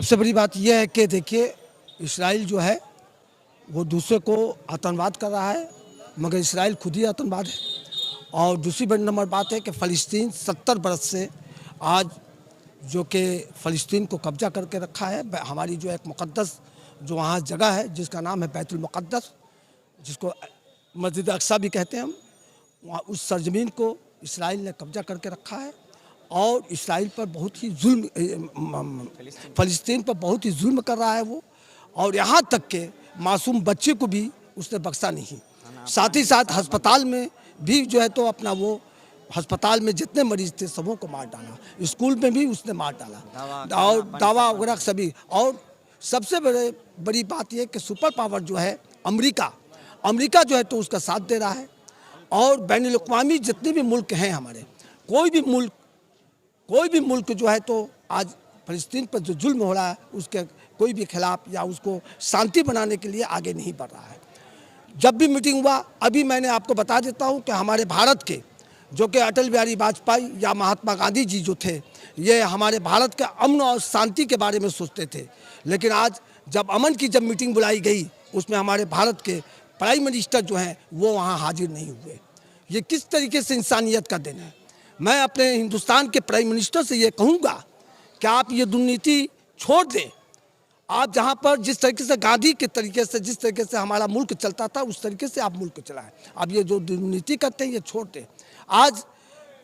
सबसे बड़ी बात यह है कि देखिए, इस्राइल जो है वो दूसरे को आतंकवाद कर रहा है, मगर इस्राइल खुद ही आतंकवाद है। और दूसरी बड़ी नंबर बात है कि फ़लस्तीन 70 बरस से आज जो कि फ़लस्तीन को कब्जा करके रखा है। हमारी जो एक मुक़द्दस जो वहाँ जगह है जिसका नाम है बैतुल मुक़द्दस, जिसको मस्जिद अक़सा भी कहते हैं हम, वहाँ उस सरज़मीन को इस्राइल ने कब्जा करके रखा है। और इस्राइल पर बहुत ही फ़लस्तीन पर बहुत ही जुल्म कर रहा है वो। और यहाँ तक के मासूम बच्चे को भी उसने बख्शा नहीं। साथ ही साथ अस्पताल में भी जो है तो अपना वो अस्पताल में जितने मरीज थे सबों को मार डाला, स्कूल में भी उसने मार डाला और दवा वगैरह सभी। और सबसे बड़ी बात यह कि सुपर पावर जो है अमेरिका जो है तो उसका साथ दे रहा है। और बैनुल अक़वामी जितने भी मुल्क हैं हमारे, कोई भी मुल्क जो है तो आज फ़लस्तीन पर जो जुल्म हो रहा है उसके कोई भी खिलाफ या उसको शांति बनाने के लिए आगे नहीं बढ़ रहा है। जब भी मीटिंग हुआ, अभी मैंने आपको बता देता हूं कि हमारे भारत के जो कि अटल बिहारी वाजपेयी या महात्मा गांधी जी जो थे, ये हमारे भारत के अमन और शांति के बारे में सोचते थे। लेकिन आज जब अमन की जब मीटिंग बुलाई गई, उसमें हमारे भारत के प्राइम मिनिस्टर जो हैं वो वहाँ हाजिर नहीं हुए। ये किस तरीके से इंसानियत का दिन है। मैं अपने हिंदुस्तान के प्राइम मिनिस्टर से ये कहूँगा कि आप ये दुर्नीति छोड़ दें। आप जहाँ पर जिस तरीके से गांधी के तरीके से जिस तरीके से हमारा मुल्क चलता था उस तरीके से आप मुल्क चलाएं। अब ये जो दुर्नीति करते हैं ये छोड़ दें। आज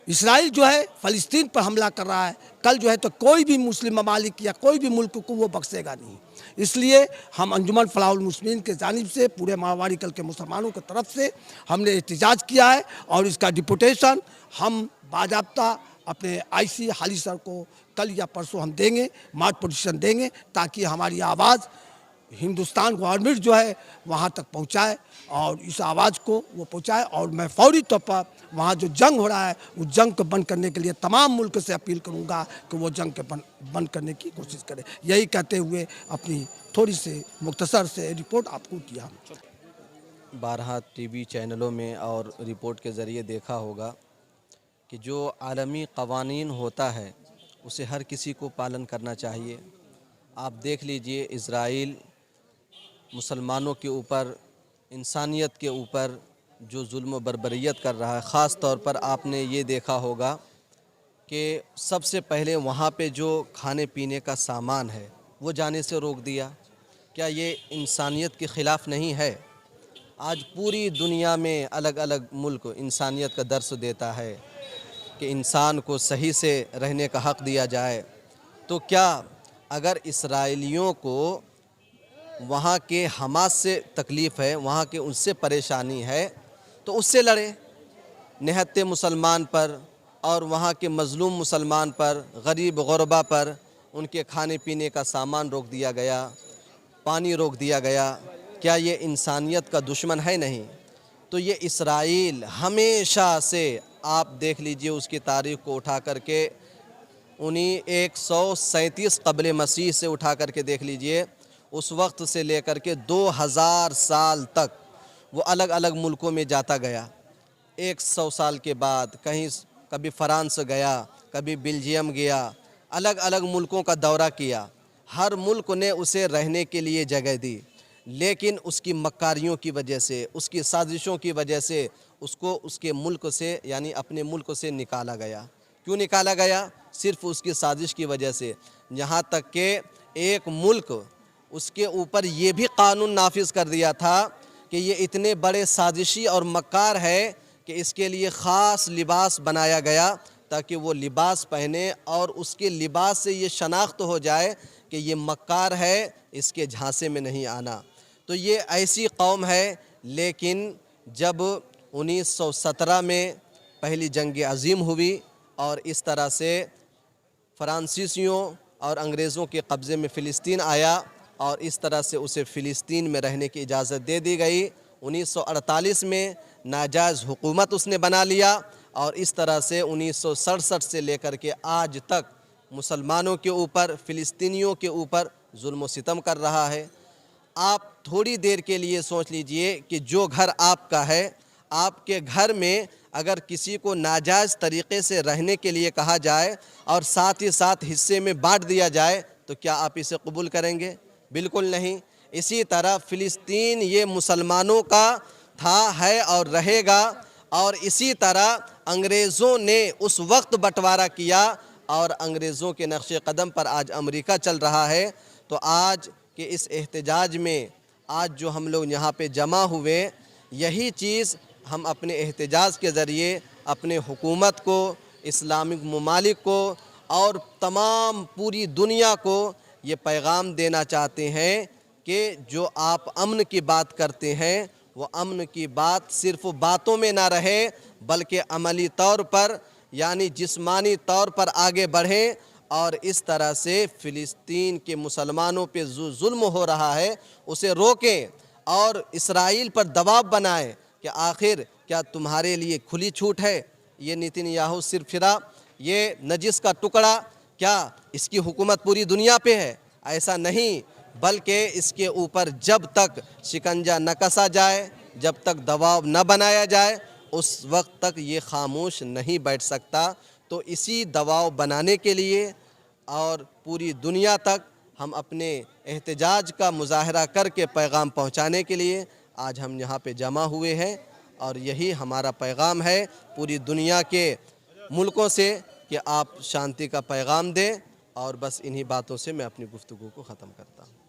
इस्राइल जो है फ़लस्तीन पर हमला कर रहा है, कल जो है तो कोई भी मुस्लिम ममालिक या कोई भी मुल्क को वो बख्शेगा नहीं। इसलिए हम अंजुमन फलाहुल मुस्लिमीन के जानिब से पूरे मारवाड़ी कल के मुसलमानों की तरफ से हमने एहतजाज किया है और इसका डिपुटेशन हम बाज़ाब्ता अपने आईसी हाली सर को कल या परसों हम देंगे, मार्च पोजीशन देंगे, ताकि हमारी आवाज़ हिंदुस्तान गवर्नमेंट जो है वहाँ तक पहुँचाए और इस आवाज़ को वो पहुँचाए। और मैं फौरी तौर पर वहाँ जो जंग हो रहा है उस जंग को बंद करने के लिए तमाम मुल्क से अपील करूँगा कि वो जंग के बंद करने की कोशिश करें। यही कहते हुए अपनी थोड़ी सी मुख्तसर से रिपोर्ट आपको दिया। 12 टीवी चैनलों में और रिपोर्ट के ज़रिए देखा होगा कि जो आलमी क़वानीन होता है उसे हर किसी को पालन करना चाहिए। आप देख लीजिए, इज़राइल मुसलमानों के ऊपर, इंसानियत के ऊपर जो जुल्म बर्बरियत कर रहा है। ख़ास तौर पर आपने ये देखा होगा कि सबसे पहले वहाँ पे जो खाने पीने का सामान है वो जाने से रोक दिया। क्या ये इंसानियत के ख़िलाफ़ नहीं है? आज पूरी दुनिया में अलग अलग मुल्क इंसानियत का दर्स देता है कि इंसान को सही से रहने का हक़ दिया जाए। तो क्या अगर इसराइलियों को वहाँ के हमास से तकलीफ़ है, वहाँ के उनसे परेशानी है, तो उससे लड़े। निहत्ते मुसलमान पर और वहाँ के मज़लूम मुसलमान पर, गरीब गुरबा पर उनके खाने पीने का सामान रोक दिया गया, पानी रोक दिया गया। क्या ये इंसानियत का दुश्मन है? नहीं। तो ये इसराइल हमेशा से, आप देख लीजिए उसकी तारीख़ को उठा करके, उन्हीं 137 क़ब्ल मसीह से उठा करके देख लीजिए, उस वक्त से लेकर के 2000 साल तक वो अलग अलग मुल्कों में जाता गया। 100 साल के बाद कभी फ़्रांस गया, कभी बेल्जियम गया, अलग अलग मुल्कों का दौरा किया। हर मुल्क ने उसे रहने के लिए जगह दी, लेकिन उसकी मक्कारियों की वजह से, उसकी साजिशों की वजह से उसको उसके मुल्क से, यानी अपने मुल्क से निकाला गया। क्यों निकाला गया? सिर्फ़ उसकी साजिश की वजह से। यहाँ तक कि एक मुल्क उसके ऊपर ये भी कानून नाफिज कर दिया था कि ये इतने बड़े साजिशी और मक्कार है कि इसके लिए ख़ास लिबास बनाया गया ताकि वो लिबास पहने और उसके लिबास से ये शनाख्त हो जाए कि ये मक्कार है, इसके झांसे में नहीं आना। तो ये ऐसी कौम है। लेकिन जब 1917 में पहली जंग अज़ीम हुई और इस तरह से फ़्रांसीसियों और अंग्रेज़ों के कब्ज़े में फ़िलिस्तीन आया और इस तरह से उसे फ़िलिस्तीन में रहने की इजाज़त दे दी गई। 1948 में नाजायज़ हुकूमत उसने बना लिया और इस तरह से 1967 से लेकर के आज तक मुसलमानों के ऊपर, फ़िलिस्तीनियों के ऊपर जुल्म व सितम कर रहा है। आप थोड़ी देर के लिए सोच लीजिए कि जो घर आपका है, आपके घर में अगर किसी को नाजायज़ तरीक़े से रहने के लिए कहा जाए और साथ ही साथ हिस्से में बांट दिया जाए तो क्या आप इसे कबूल करेंगे? बिल्कुल नहीं। इसी तरह फ़िलिस्तीन ये मुसलमानों का था, है और रहेगा। और इसी तरह अंग्रेज़ों ने उस वक्त बंटवारा किया और अंग्रेज़ों के नक्शे कदम पर आज अमेरिका चल रहा है। तो आज के इस एहतजाज में आज जो हम लोग यहाँ पे जमा हुए, यही चीज़ हम अपने एहतजाज के ज़रिए अपने हुकूमत को, इस्लामिक ममालिक को और तमाम पूरी दुनिया को ये पैगाम देना चाहते हैं कि जो आप अमन की बात करते हैं वो अमन की बात सिर्फ बातों में ना रहे, बल्कि अमली तौर पर यानी जिस्मानी तौर पर आगे बढ़ें और इस तरह से फ़िलिस्तीन के मुसलमानों पे जो जुल्म हो रहा है उसे रोकें और इसराइल पर दबाव बनाएं कि आखिर क्या तुम्हारे लिए खुली छूट है? ये नेतन्याहू सिरफिरा, ये नजिस का टुकड़ा, क्या इसकी हुकूमत पूरी दुनिया पे है? ऐसा नहीं, बल्कि इसके ऊपर जब तक शिकंजा न कसा जाए, जब तक दबाव न बनाया जाए, उस वक्त तक ये खामोश नहीं बैठ सकता। तो इसी दबाव बनाने के लिए और पूरी दुनिया तक हम अपने एहतजाज का मुजाहरा करके पैगाम पहुंचाने के लिए आज हम यहाँ पे जमा हुए हैं। और यही हमारा पैगाम है पूरी दुनिया के मुल्कों से कि आप शांति का पैगाम दें। और बस इन्हीं बातों से मैं अपनी गुफ्तगू को ख़त्म करता हूँ।